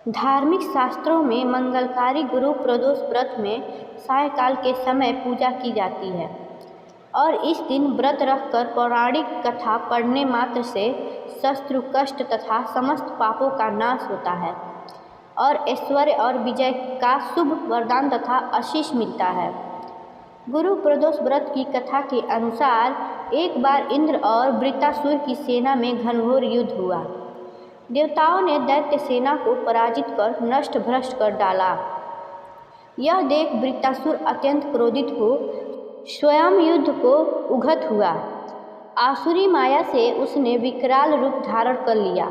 धार्मिक शास्त्रों में मंगलकारी गुरु प्रदोष व्रत में सायंकाल के समय पूजा की जाती है और इस दिन व्रत रखकर पौराणिक कथा पढ़ने मात्र से शत्रु कष्ट तथा समस्त पापों का नाश होता है और ऐश्वर्य और विजय का शुभ वरदान तथा आशीष मिलता है। गुरु प्रदोष व्रत की कथा के अनुसार एक बार इंद्र और वृत्तासुर की सेना में घनघोर युद्ध हुआ। देवताओं ने दैत्य सेना को पराजित कर नष्ट भ्रष्ट कर डाला। यह देख वृत्तासुर अत्यंत क्रोधित हो स्वयं युद्ध को उद्यत हुआ। आसुरी माया से उसने विकराल रूप धारण कर लिया।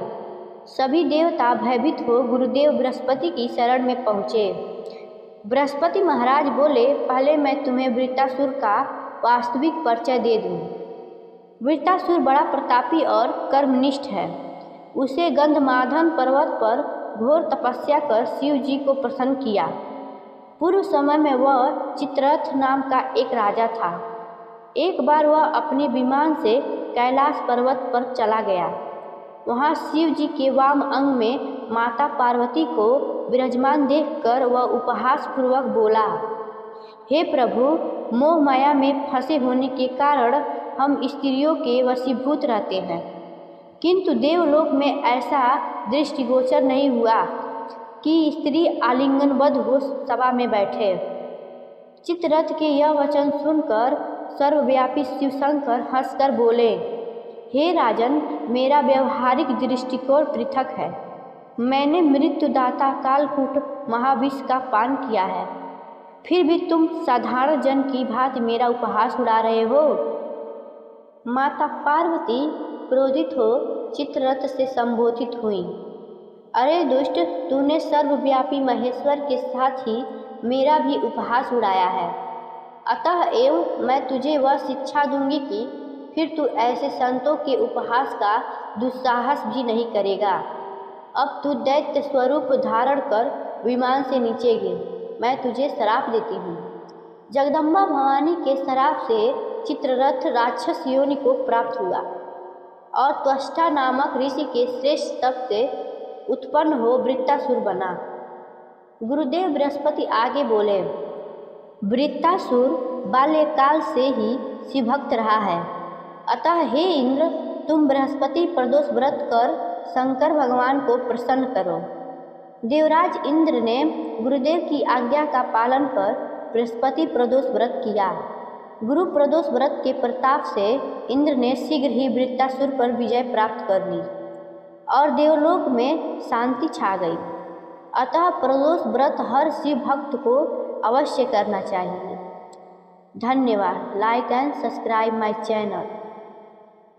सभी देवता भयभीत हो गुरुदेव बृहस्पति की शरण में पहुँचे। बृहस्पति महाराज बोले, पहले मैं तुम्हें वृत्तासुर का वास्तविक परिचय दे दूँ। वृत्तासुर बड़ा प्रतापी और कर्मनिष्ठ है। उसे गंधमादन पर्वत पर घोर तपस्या कर शिव जी को प्रसन्न किया। पूर्व समय में वह चित्ररथ नाम का एक राजा था। एक बार वह अपने विमान से कैलाश पर्वत पर चला गया। वहाँ शिव जी के वाम अंग में माता पार्वती को विराजमान देखकर वह उपहास पूर्वक बोला, हे प्रभु, मोह माया में फंसे होने के कारण हम स्त्रियों के वशीभूत रहते हैं, किंतु देवलोक में ऐसा दृष्टिगोचर नहीं हुआ कि स्त्री आलिंगनबद्ध हो सभा में बैठे। चित्ररथ के यह वचन सुनकर सर्वव्यापी शिवशंकर हंसकर बोले, हे राजन, मेरा व्यवहारिक दृष्टिकोण पृथक है। मैंने मृत्युदाता कालकूट महाविष का पान किया है, फिर भी तुम साधारण जन की भांति मेरा उपहास उड़ा रहे हो। माता पार्वती क्रोधित हो चित्ररथ से संबोधित हुई, अरे दुष्ट, तूने सर्वव्यापी महेश्वर के साथ ही मेरा भी उपहास उड़ाया है। अतः एवं मैं तुझे वह शिक्षा दूंगी कि फिर तू ऐसे संतों के उपहास का दुस्साहस भी नहीं करेगा। अब तू दैत्य स्वरूप धारण कर विमान से नीचे गिर, मैं तुझे श्राप देती हूँ। जगदम्बा भवानी के श्राप से चित्ररथ राक्षस योनि को प्राप्त हुआ और त्वष्टा नामक ऋषि के श्रेष्ठ तप से उत्पन्न हो वृत्तासुर बना। गुरुदेव बृहस्पति आगे बोले, वृत्तासुर बाल्यकाल से ही शिवभक्त रहा है। अतः हे इंद्र, तुम बृहस्पति प्रदोष व्रत कर शंकर भगवान को प्रसन्न करो। देवराज इंद्र ने गुरुदेव की आज्ञा का पालन कर बृहस्पति प्रदोष व्रत किया। गुरु प्रदोष व्रत के प्रताप से इंद्र ने शीघ्र ही वृत्तासुर पर विजय प्राप्त कर ली और देवलोक में शांति छा गई। अतः प्रदोष व्रत हर शिव भक्त को अवश्य करना चाहिए। धन्यवाद। Like and subscribe my channel.